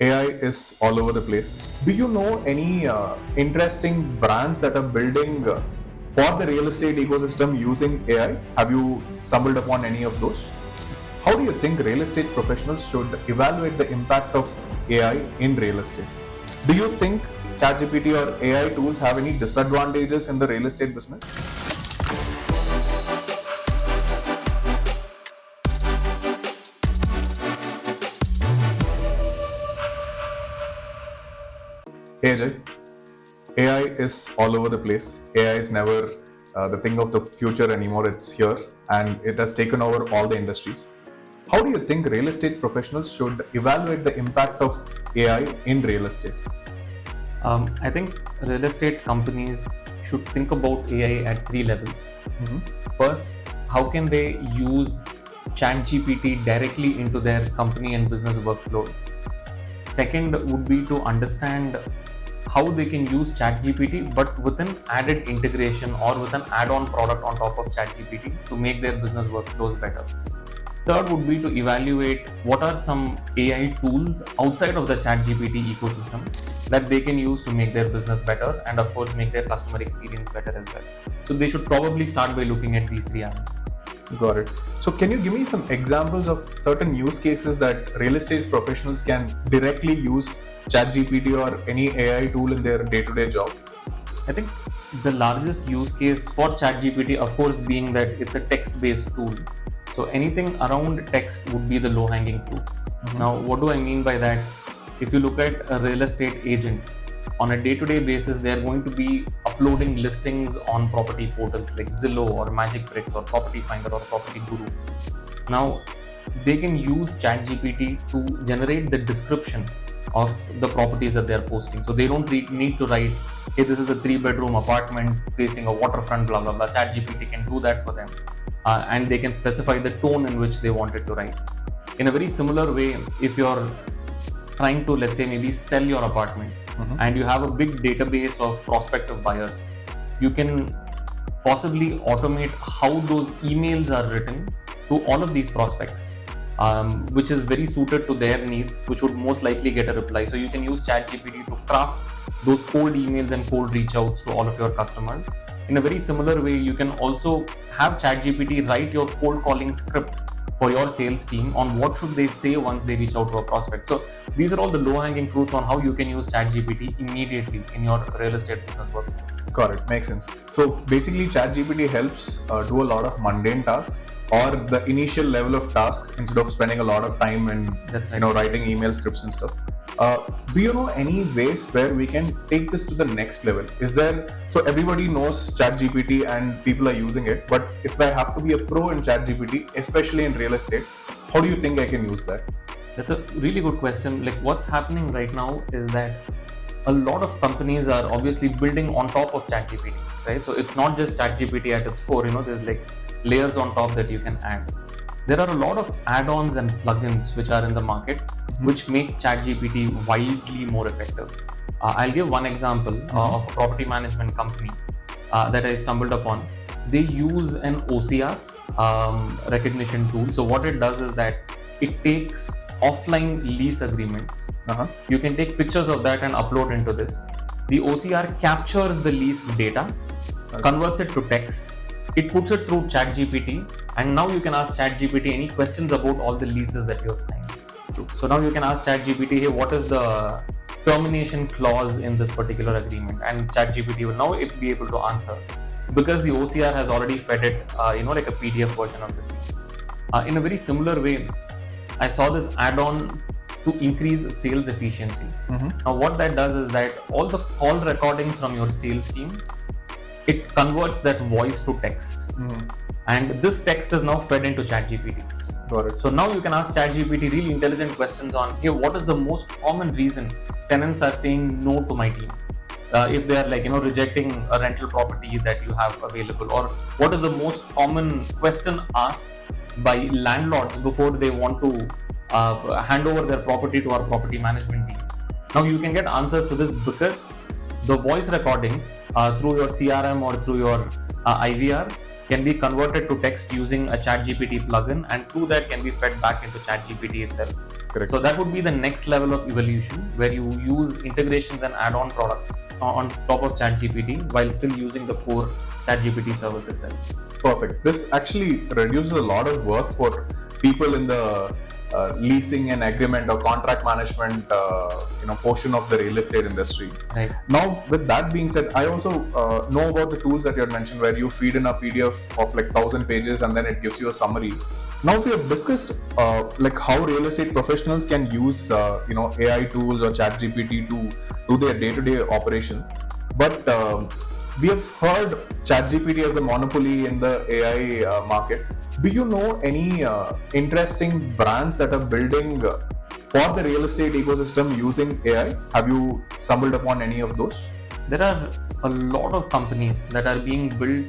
AI is all over the place. Do you know any interesting brands that are building for the real estate ecosystem using AI? Have you stumbled upon any of those? How do you think real estate professionals should evaluate the impact of AI in real estate? Do you think ChatGPT or AI tools have any disadvantages in the real estate business? Hey Ajay, AI is all over the place. AI is never the thing of the future anymore. It's here and it has taken over all the industries. How do you think real estate professionals should evaluate the impact of AI in real estate? I think real estate companies should think about AI at three levels. Mhm. First, how can they use ChatGPT directly into their company and business workflows? Second would be to understand how they can use ChatGPT but with an added integration or with an add-on product on top of ChatGPT to make their business workflows better. Third would be to evaluate what are some AI tools outside of the ChatGPT ecosystem that they can use to make their business better and, of course, make their customer experience better as well. So they should probably start by looking at these three avenues. Got it. So, can you give me some examples of certain use cases that real estate professionals can directly use ChatGPT or any AI tool in their day-to-day job? I think the largest use case for ChatGPT, of course, being that it's a text-based tool. So anything around text would be the low-hanging fruit. Now, what do I mean by that? If you look at a real estate agent, on a day-to-day basis, they are going to be uploading listings on property portals like Zillow or Magic Bricks or Property Finder or Property Guru. Now, they can use ChatGPT to generate the description of the properties that they are posting. So they don't need to write, hey, this is a 3-bedroom apartment facing a waterfront, blah, blah, blah. ChatGPT can do that for them. And they can specify the tone in which they want it to write. In a very similar way, if you're trying to, let's say, maybe sell your apartment and you have a big database of prospective buyers, you can possibly automate how those emails are written to all of these prospects, which is very suited to their needs, which would most likely get a reply. So you can use ChatGPT to craft those cold emails and cold reach outs to all of your customers. In a very similar way, you can also have ChatGPT write your cold calling script for your sales team on what should they say once they reach out to a prospect. So these are all the low-hanging fruits on how you can use ChatGPT immediately in your real estate business work. Got it. Makes sense. So basically, ChatGPT helps do a lot of mundane tasks or the initial level of tasks instead of spending a lot of time and That's right. writing email scripts and stuff. Do you know any ways where we can take this to the next level? Is there, so everybody knows ChatGPT and people are using it, but if I have to be a pro in ChatGPT, especially in real estate, how do you think I can use that? That's a really good question. Like what's happening right now is that a lot of companies are obviously building on top of ChatGPT, right? So it's not just ChatGPT at its core, there's like layers on top that you can add. There are a lot of add-ons and plugins which are in the market which make ChatGPT wildly more effective. I'll give one example of a property management company that I stumbled upon. They use an OCR recognition tool. So what it does is that it takes offline lease agreements. You can take pictures of that and upload into this. The OCR captures the lease data, converts it to text, it puts it through ChatGPT, and now you can ask ChatGPT any questions about all the leases that you have signed. So now you can ask ChatGPT, hey, what is the termination clause in this particular agreement? And ChatGPT will now be able to answer because the OCR has already fed it, like a PDF version of this. In a very similar way, I saw this add-on to increase sales efficiency. Now, what that does is that all the call recordings from your sales team, it converts that voice to text. And this text is now fed into ChatGPT. Got it. So now you can ask ChatGPT really intelligent questions on, hey, what is the most common reason tenants are saying no to my team? If they are rejecting a rental property that you have available, or what is the most common question asked by landlords before they want to hand over their property to our property management team. Now you can get answers to this because the voice recordings through your CRM or through your IVR can be converted to text using a ChatGPT plugin, and through that can be fed back into ChatGPT itself. Correct. So that would be the next level of evolution, where you use integrations and add-on products on top of ChatGPT while still using the core ChatGPT service itself. Perfect. This actually reduces a lot of work for people in the leasing and agreement or contract management portion of the real estate industry. Right. Now, with that being said, I also know about the tools that you had mentioned, where you feed in a PDF of like 1,000 pages and then it gives you a summary. Now, we have discussed like how real estate professionals can use AI tools or ChatGPT to do their day-to-day operations, but we have heard ChatGPT as a monopoly in the AI market. Do you know any interesting brands that are building for the real estate ecosystem using AI? Have you stumbled upon any of those? There are a lot of companies that are being built,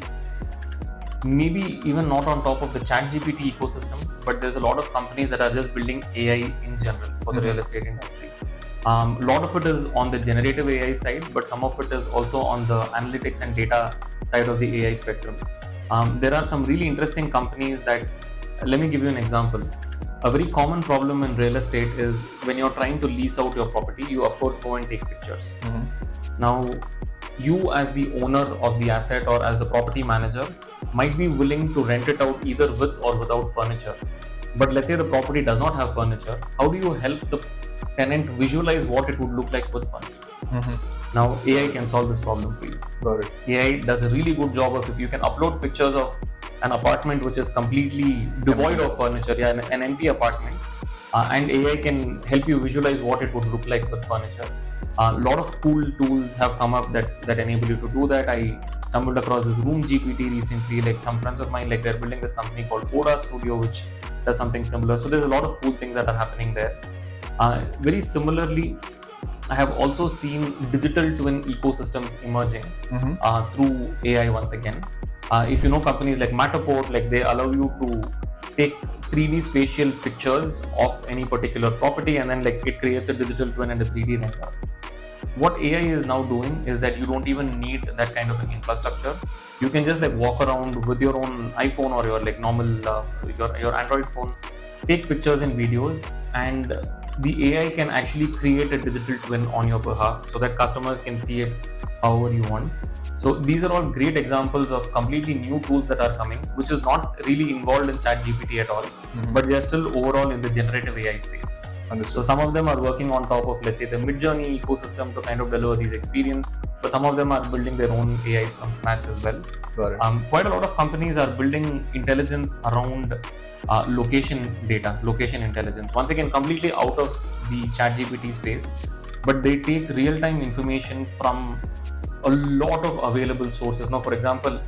maybe even not on top of the ChatGPT ecosystem, but there's a lot of companies that are just building AI in general for the real estate industry. A lot of it is on the generative AI side, but some of it is also on the analytics and data side of the AI spectrum. There are some really interesting companies that, let me give you an example. A very common problem in real estate is when you're trying to lease out your property, you of course go and take pictures. Now, you as the owner of the asset or as the property manager might be willing to rent it out either with or without furniture. But let's say the property does not have furniture. How do you help the tenant visualize what it would look like with furniture? Now, AI can solve this problem for you. Got it. AI does a really good job of, if you can upload pictures of an apartment which is completely devoid of furniture, an empty apartment, and AI can help you visualize what it would look like with furniture. A lot of cool tools have come up that enable you to do that. I stumbled across this Room GPT recently. Like some friends of mine, like they're building this company called Oda Studio, which does something similar. So there's a lot of cool things that are happening there. Very similarly, I have also seen digital twin ecosystems emerging through AI once again. If you know companies like Matterport, like they allow you to take 3D spatial pictures of any particular property, and then like it creates a digital twin and a 3D render. What AI is now doing is that you don't even need that kind of an infrastructure. You can just like walk around with your own iPhone or your like normal your Android phone, take pictures and videos, and the AI can actually create a digital twin on your behalf so that customers can see it however you want. So these are all great examples of completely new tools that are coming, which is not really involved in ChatGPT at all, but they're still overall in the generative AI space. So some of them are working on top of, let's say, the Midjourney ecosystem to kind of deliver these experience, but some of them are building their own AIs from scratch as well. Got it. Quite a lot of companies are building intelligence around location data, location intelligence. Once again, completely out of the ChatGPT space, but they take real-time information from a lot of available sources. Now, for example,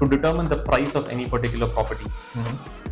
to determine the price of any particular property,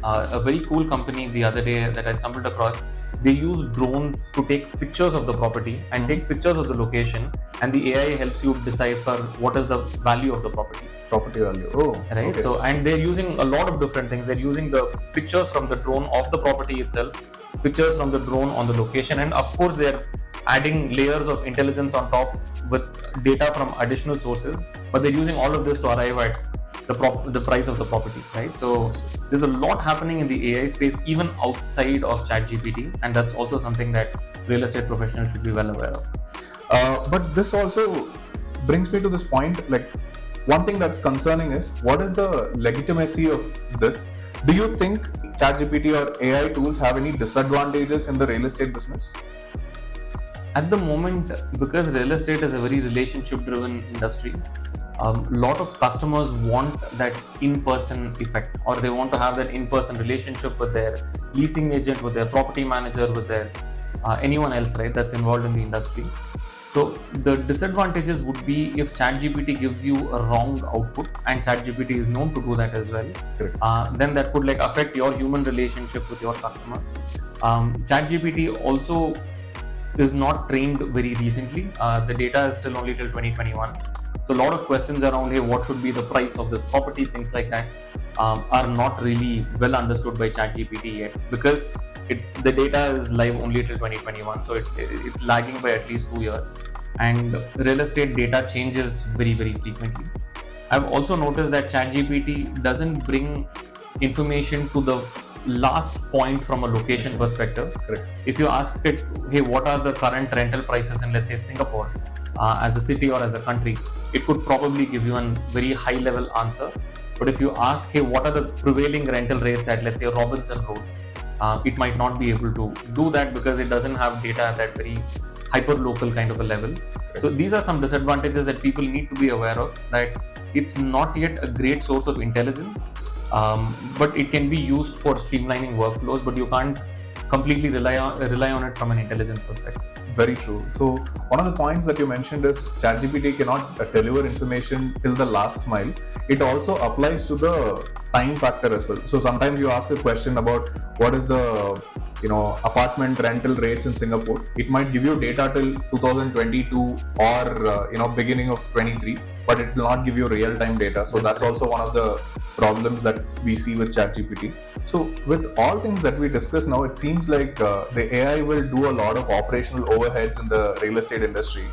a very cool company the other day that I stumbled across, they use drones to take pictures of the property and take pictures of the location, and the AI helps you decipher what is the value of the property. Property value. Oh, right. Okay. So, and they're using a lot of different things. They're using the pictures from the drone of the property itself, pictures from the drone on the location, and of course they're adding layers of intelligence on top with data from additional sources. But they're using all of this to arrive at the price of the property, right? So there's a lot happening in the AI space, even outside of ChatGPT, and that's also something that real estate professionals should be well aware of. But this also brings me to this point. Like, one thing that's concerning is, what is the legitimacy of this? Do you think ChatGPT or AI tools have any disadvantages in the real estate business? At the moment, because real estate is a very relationship-driven industry, a lot of customers want that in-person effect, or they want to have that in-person relationship with their leasing agent, with their property manager, with their anyone else, right, that's involved in the industry. So the disadvantages would be if ChatGPT gives you a wrong output, and ChatGPT is known to do that as well. Then that could like affect your human relationship with your customer. ChatGPT also is not trained very recently. The data is still only till 2021. So a lot of questions around, hey, what should be the price of this property, things like that, are not really well understood by ChatGPT yet, because the data is live only till 2021. So it's lagging by at least 2 years. And real estate data changes very, very frequently. I've also noticed that ChatGPT doesn't bring information to the last point from a location perspective. Correct. If you ask it, hey, what are the current rental prices in, let's say, Singapore as a city or as a country, it could probably give you a very high level answer. But if you ask, hey, what are the prevailing rental rates at, let's say, Robinson Road, it might not be able to do that because it doesn't have data at that very hyper local kind of a level. So these are some disadvantages that people need to be aware of, that it's not yet a great source of intelligence, but it can be used for streamlining workflows, but you can't completely rely on it from an intelligence perspective. Very true. So one of the points that you mentioned is ChatGPT cannot deliver information till the last mile. It also applies to the time factor as well. So sometimes you ask a question about what is the apartment rental rates in Singapore. It might give you data till 2022 or beginning of 23, but it will not give you real time data. So that's also one of the problems that we see with ChatGPT. So with all things that we discuss now, it seems like the AI will do a lot of operational overheads in the real estate industry.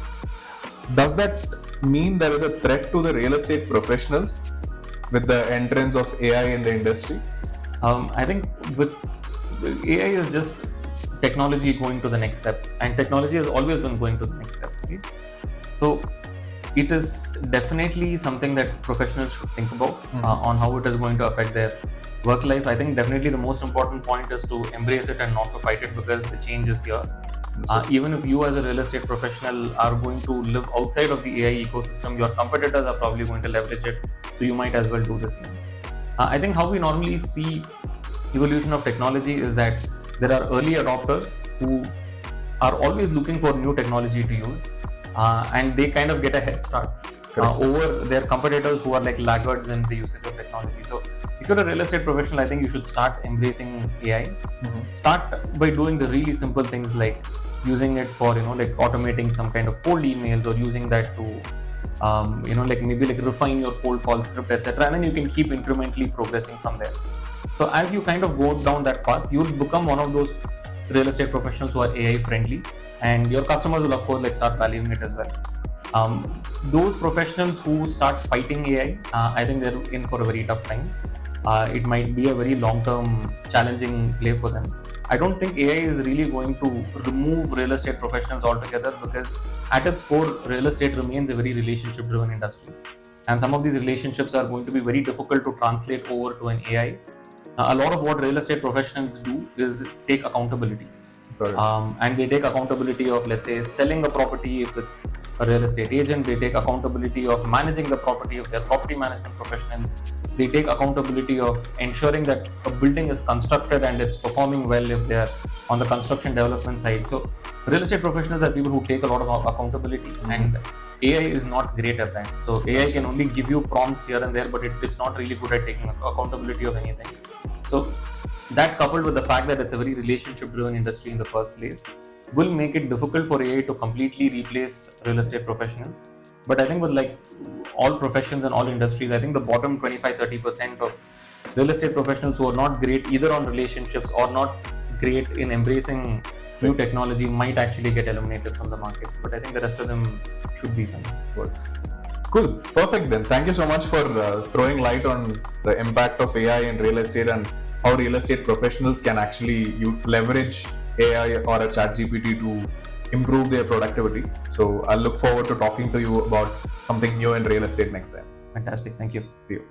Does that mean there is a threat to the real estate professionals with the entrance of AI in the industry? I think with AI is just technology going to the next step, and technology has always been going to the next step. Right? So it is definitely something that professionals should think about on how it is going to affect their work life. I think definitely the most important point is to embrace it and not to fight it, because the change is here. Even if you as a real estate professional are going to live outside of the AI ecosystem, your competitors are probably going to leverage it, so you might as well do the same. I think how we normally see evolution of technology is that there are early adopters who are always looking for new technology to use, and they kind of get a head start over their competitors who are like laggards in the usage of technology. So if you're a real estate professional, I think you should start embracing AI. Start by doing the really simple things like using it for like automating some kind of cold emails, or using that to maybe refine your cold call script, etc. And then you can keep incrementally progressing from there. So as you kind of go down that path, you'll become one of those real estate professionals who are AI friendly, and your customers will of course start valuing it as well. Those professionals who start fighting AI, I think they're in for a very tough time. It might be a very long-term challenging play for them. I don't think AI is really going to remove real estate professionals altogether, because at its core, real estate remains a very relationship-driven industry. And some of these relationships are going to be very difficult to translate over to an AI. A lot of what real estate professionals do is take accountability. And they take accountability of, let's say, selling a property if it's a real estate agent. They take accountability of managing the property if they're property management professionals. They take accountability of ensuring that a building is constructed and it's performing well if they're on the construction development side. So real estate professionals are people who take a lot of accountability, and AI is not great at that. So AI can only give you prompts here and there, but it's not really good at taking accountability of anything. So that, coupled with the fact that it's a very relationship-driven industry in the first place, will make it difficult for AI to completely replace real estate professionals. But I think with like all professions and all industries, I think the bottom 25-30% of real estate professionals who are not great either on relationships or not great in embracing new technology might actually get eliminated from the market. But I think the rest of them should be fine. Works. Cool. Perfect then. Thank you so much for throwing light on the impact of AI in real estate and how real estate professionals can actually leverage AI or a ChatGPT to improve their productivity. So I'll look forward to talking to you about something new in real estate next time. Fantastic. Thank you. See you.